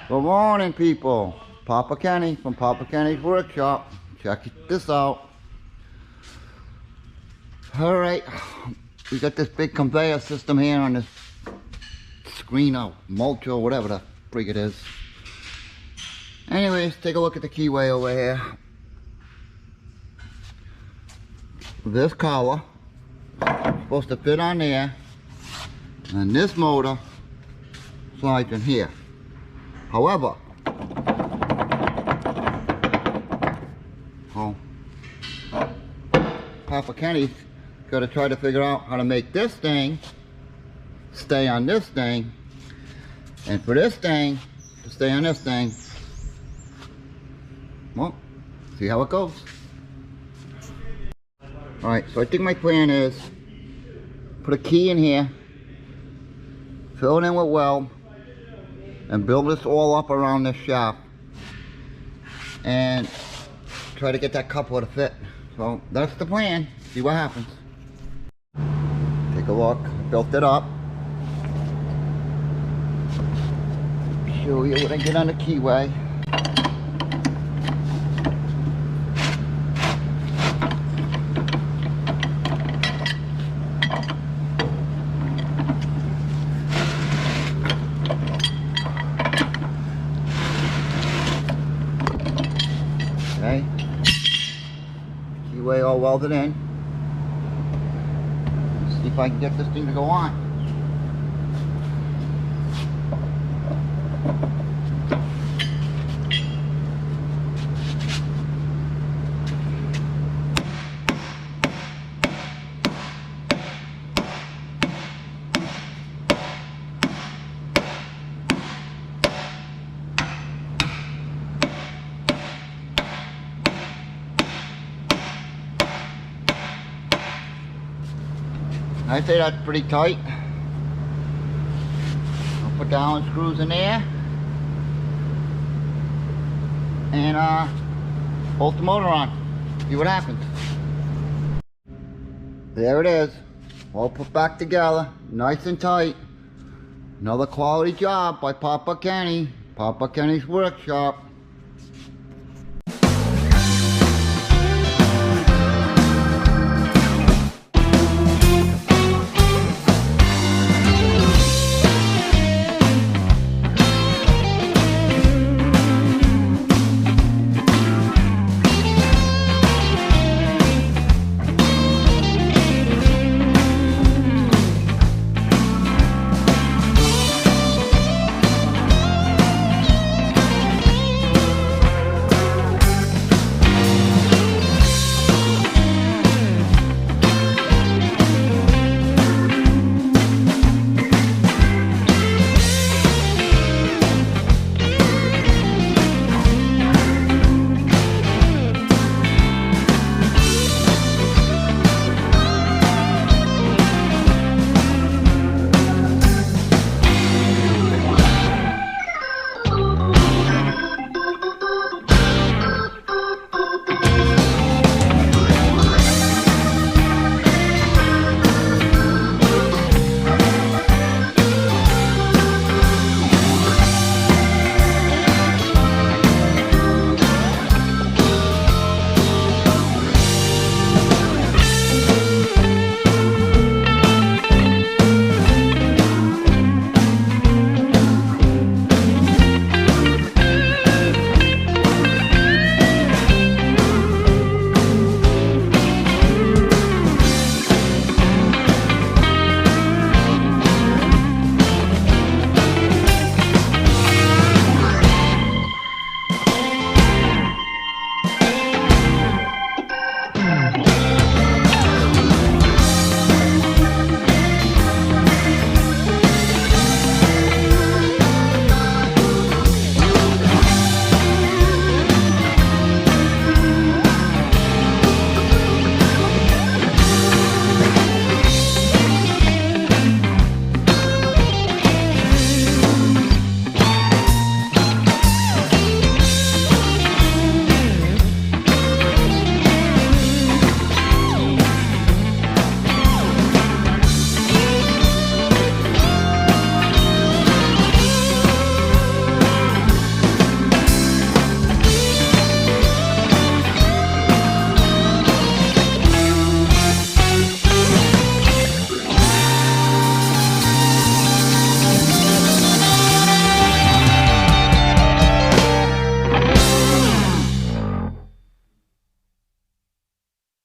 Good morning, people. Papa Kenny from Papa Kenny's Workshop. Check this out. Alright, we got this big conveyor system here on this screen of mulch or whatever the frig it is. Anyways, take a look at the keyway over here. This collar is supposed to fit on there, and this motor slides in here. However, Papa Kenny's got to try to figure out how to make this thing stay on this thing, and for this thing to stay on this thing. Well, see how it goes. Alright, so I think my plan is put a key in here, fill it in with weld, and build this all up around this shaft and try to get that coupler to fit. So that's the plan. See what happens. Take a look. Built it up. Show you what I get on the keyway. Okay. Keyway all welded in. Let's see if I can get this thing to go on. I'd say that's pretty tight. I'll put the Allen screws in there and bolt the motor on. See what happens. There it is, all put back together, nice and tight. Another quality job by Papa Kenny, Papa Kenny's Workshop.